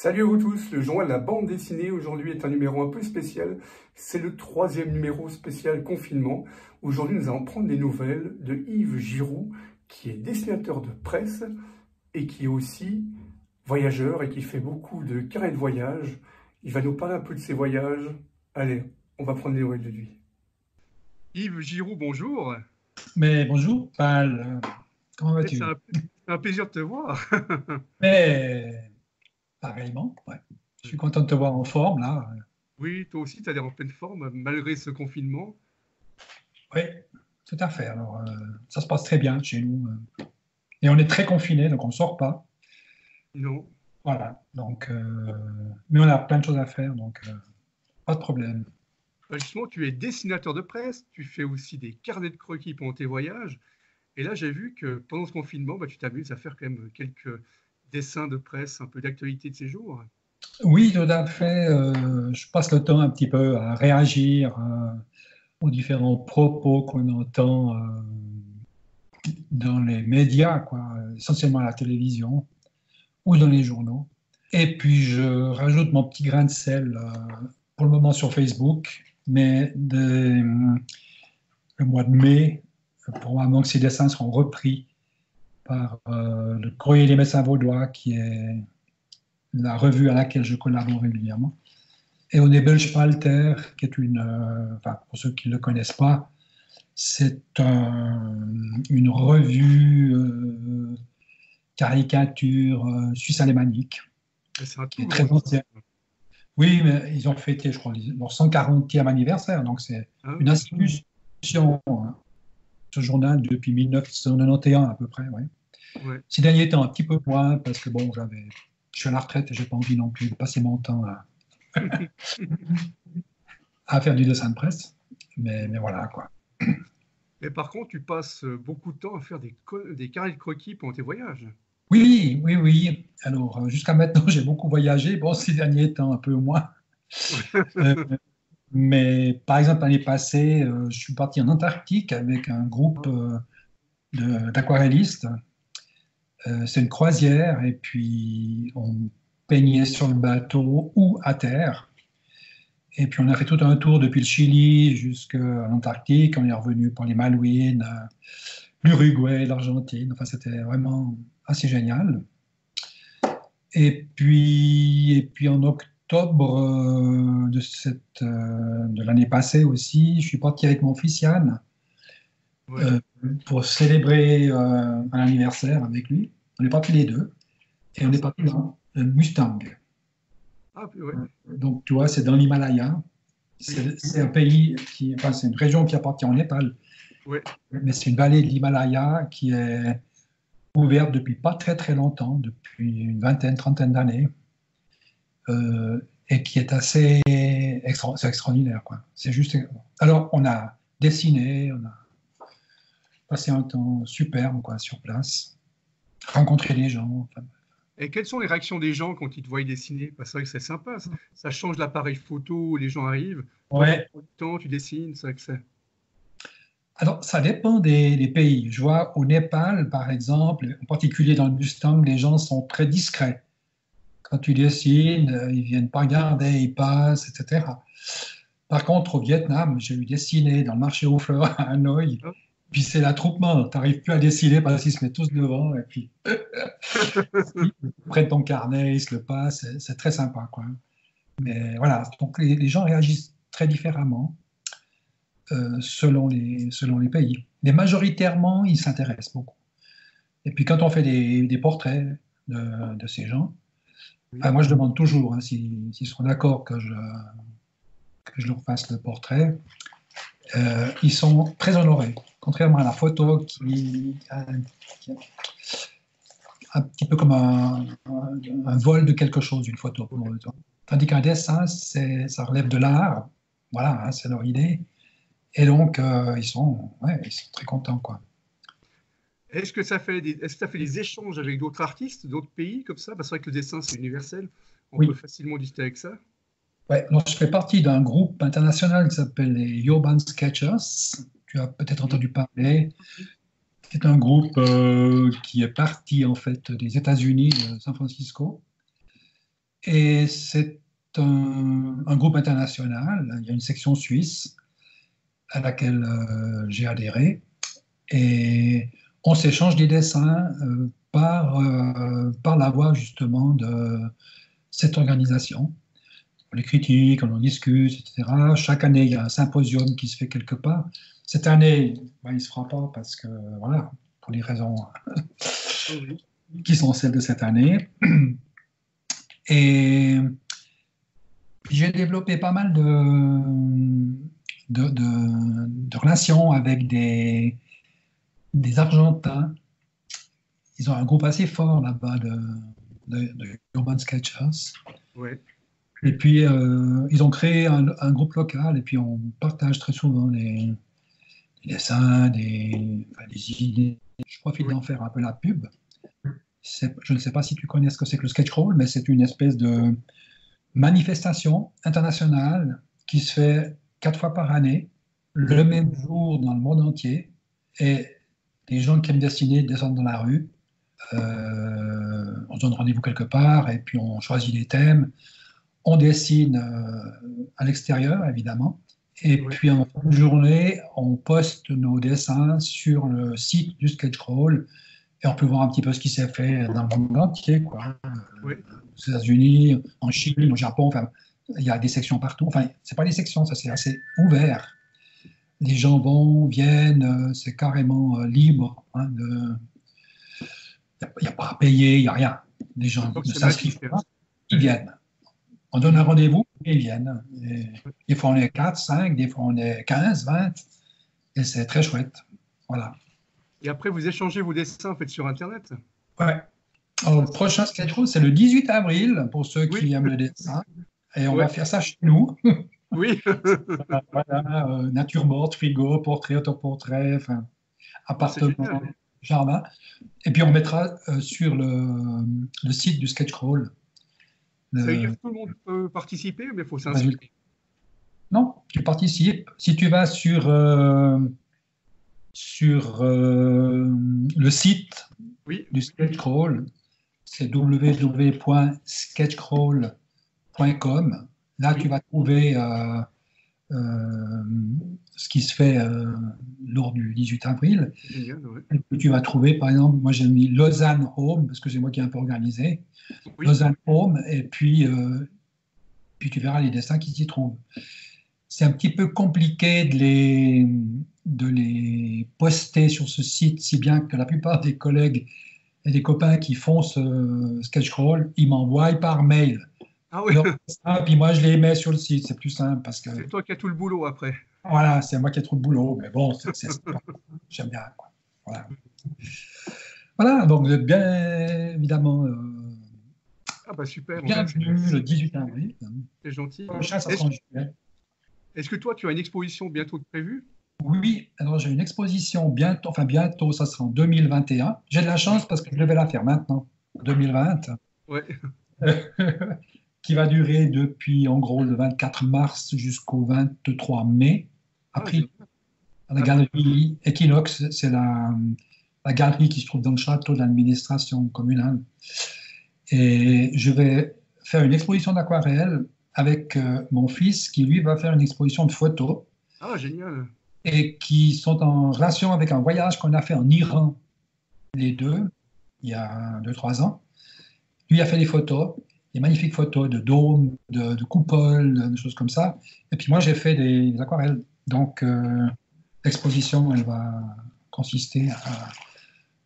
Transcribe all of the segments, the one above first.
Salut à vous tous, le journal de la bande dessinée aujourd'hui est un numéro un peu spécial. C'est le 3e numéro spécial confinement. Aujourd'hui, nous allons prendre des nouvelles de Yves Giroux, qui est dessinateur de presse et qui est aussi voyageur et qui fait beaucoup de carnets de voyage. Il va nous parler un peu de ses voyages. Allez, on va prendre des nouvelles de lui. Yves Giroux, bonjour. Mais bonjour, Pal. Comment C'est vas-tu? un plaisir de te voir. Mais pareillement, ouais. Je suis content de te voir en forme, là. Oui, toi aussi, tu as l'air en pleine forme malgré ce confinement. Oui, tout à fait. Alors, ça se passe très bien chez nous. Et on est très confinés, donc on ne sort pas. Non. Voilà. Donc, mais on a plein de choses à faire, donc pas de problème. Justement, tu es dessinateur de presse, tu fais aussi des carnets de croquis pendant tes voyages. Et là, j'ai vu que pendant ce confinement, tu t'amuses à faire quand même quelques dessins de presse, un peu d'actualité de ces jours. Oui, tout à fait. Je passe le temps un petit peu à réagir aux différents propos qu'on entend dans les médias, quoi, essentiellement à la télévision ou dans les journaux. Et puis, je rajoute mon petit grain de sel pour le moment sur Facebook, mais le mois de mai, probablement que ces dessins seront repris par le Courrier des Médecins Vaudois, qui est la revue à laquelle je collabore régulièrement. Et au Nebelspalter, qui est enfin, pour ceux qui ne le connaissent pas, c'est une revue caricature suisse-alémanique, C'est un qui tout est grand très livre. ancienne. Oui, mais ils ont fêté, je crois, leur 140e anniversaire, donc c'est Ah une oui. institution, hein, ce journal, depuis 1991 à peu près. Ouais. Ouais. Ces derniers temps, un petit peu moins, parce que bon, je suis à la retraite et j'ai pas envie non plus de passer mon temps à faire du dessin de presse. Mais voilà, quoi. Mais par contre, tu passes beaucoup de temps à faire des carnets de croquis pendant tes voyages. Oui, oui, oui. Alors, jusqu'à maintenant, j'ai beaucoup voyagé. Bon, ces derniers temps, un peu moins. Euh, mais par exemple, l'année passée, je suis parti en Antarctique avec un groupe d'aquarellistes. C'est une croisière et puis on peignait sur le bateau ou à terre. Et puis on a fait tout un tour depuis le Chili jusqu'à l'Antarctique. On est revenu par les Malouines, l'Uruguay, l'Argentine. Enfin, c'était vraiment assez génial. Et puis en octobre de l'année passée aussi, je suis parti avec mon fils Yann Ouais. euh, pour célébrer un anniversaire avec lui. On est partis les deux et Ah, on est parti dans le Mustang. ouais. Donc, tu vois, c'est dans l'Himalaya. Oui. C'est un pays enfin, c'est une région qui appartient au Népal, Ouais. mais c'est une vallée de l'Himalaya qui est ouverte depuis pas très très longtemps, depuis une vingtaine, trentaine d'années, et qui est assez c'est extraordinaire, quoi. C'est juste. Alors, on a dessiné, on a passé un temps superbe, quoi, sur place, rencontré des gens. Enfin, Et quelles sont les réactions des gens quand ils te voient dessiner? C'est vrai que c'est sympa. Ça change l'appareil photo, les gens arrivent. Toi, tu ouais. prends du temps, tu dessines, c'est vrai que c'est. Alors, ça dépend des pays. Je vois au Népal, par exemple, en particulier dans le Mustang, les gens sont très discrets. Quand tu dessines, ils viennent pas regarder, ils passent, etc. Par contre, au Vietnam, j'ai eu dessiné dans le marché aux fleurs à Hanoï, Ah. puis c'est l'attroupement. Tu n'arrives plus à dessiner parce qu'ils se mettent tous devant, et puis ils prennent ton carnet, ils se le passent. C'est très sympa, quoi. Mais voilà, donc les gens réagissent très différemment selon les pays. Mais majoritairement, ils s'intéressent beaucoup. Et puis quand on fait des portraits de ces gens, Oui. moi je demande toujours hein, s'ils sont d'accord que je leur fasse le portrait. Ils sont très honorés, contrairement à la photo qui est un petit peu comme un vol de quelque chose, une photo. Tandis qu'un dessin, ça relève de l'art, voilà, hein, c'est leur idée. Et donc, ouais, ils sont très contents, quoi. Est-ce que ça fait des échanges avec d'autres artistes, d'autres pays comme ça? Parce que c'est vrai que le dessin, c'est universel. On peut Oui, facilement discuter avec ça. ouais, donc je fais partie d'un groupe international qui s'appelle les Urban Sketchers. Tu as peut-être Oui. entendu parler. C'est un groupe qui est parti en fait des États-Unis, de San Francisco, Et c'est un groupe international. Il y a une section suisse à laquelle j'ai adhéré. Et on s'échange des dessins par la voie justement de cette organisation. On les critique, on en discute, etc. Chaque année, il y a un symposium qui se fait quelque part. Cette année, ben, il ne se fera pas parce que, voilà, pour des raisons qui sont celles de cette année. Et j'ai développé pas mal de relations avec des Argentins. Ils ont un groupe assez fort là-bas de Urban Sketchers. Ouais. Et puis, ils ont créé un groupe local et puis on partage très souvent des dessins, des idées. Je profite d'en faire un peu la pub. Je ne sais pas si tu connais ce que c'est que le sketch crawl, mais c'est une espèce de manifestation internationale qui se fait 4 fois par année, le même jour dans le monde entier. Et les gens qui aiment dessiner descendent dans la rue. On se donne rendez-vous quelque part et puis on choisit les thèmes. On dessine à l'extérieur, évidemment. Et puis en fin de journée, on poste nos dessins sur le site du sketch crawl. Et on peut voir un petit peu ce qui s'est fait dans le monde entier, quoi. Aux États-Unis, en Chine, au Japon, enfin, il y a des sections partout. Enfin, c'est pas des sections, ça c'est assez ouvert. Les gens vont, viennent, c'est carrément libre. Hein, il n'y a pas à payer, il n'y a rien. Les gens ne s'inscrivent pas, ils viennent. On donne un rendez-vous et ils viennent. Et des fois on est 4, 5, des fois on est 15, 20. Et c'est très chouette. Voilà. Et après, vous échangez vos dessins en fait, sur Internet? Ouais. Alors, le prochain sketch crawl, c'est le 18 avril, pour ceux qui aiment le dessin. Et on va faire ça chez nous. Oui. Voilà, natureboard, frigo, portrait, autoportrait, enfin, appartement, jardin. Et puis, on mettra sur le site du sketch crawl. Ça veut dire que tout le monde peut participer, mais il faut s'inscrire. Non, tu participes. Si tu vas sur le site du sketch crawl, c'est www.sketchcrawl.com. Là, tu vas trouver ce qui se fait lors du 18 avril. Génial, ouais. Et puis, tu vas trouver, par exemple, moi j'ai mis Lausanne Home, parce que c'est moi qui ai un peu organisé. Lausanne Home, et puis tu verras les dessins qui s'y trouvent. C'est un petit peu compliqué de les poster sur ce site, si bien que la plupart des collègues et des copains qui font ce sketch crawl, ils m'envoient par mail. Ah oui. Donc, puis moi, je les mets sur le site, c'est plus simple parce que... C'est toi qui as tout le boulot après. Voilà, c'est moi qui ai trop de boulot, mais bon, j'aime bien. Quoi. Voilà, donc bien évidemment... ah bah super. Bienvenue le 18 avril. C'est gentil. Prochain, ça sera en juillet. Est-ce que toi, tu as une exposition bientôt prévue? Oui, alors j'ai une exposition bientôt, ça sera en 2021. J'ai de la chance parce que je devais la faire maintenant, 2020. Ouais. Qui va durer depuis, en gros, le 24 mars jusqu'au 23 mai. Après, à la galerie Equinox, c'est la galerie qui se trouve dans le château de l'administration communale. Et je vais faire une exposition d'aquarelle avec mon fils qui, lui, va faire une exposition de photos. Ah, génial. Et qui sont en relation avec un voyage qu'on a fait en Iran, les deux, il y a 2-3 ans. Lui a fait des photos, des magnifiques photos de dômes, de coupoles, de choses comme ça. Et puis moi, j'ai fait des aquarelles. Donc, l'exposition, elle va consister à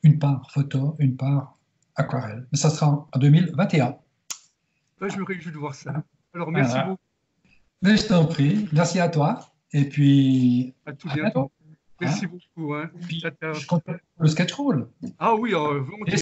une part photo, une part aquarelle. Mais ça sera en 2021. Ouais, je me réjouis de voir ça. Alors, merci beaucoup. Mais je t'en prie. Merci à toi. Et puis, à tout bientôt. Merci beaucoup. Hein. Puis, je compte le sketch crawl. Ah oui, volontiers.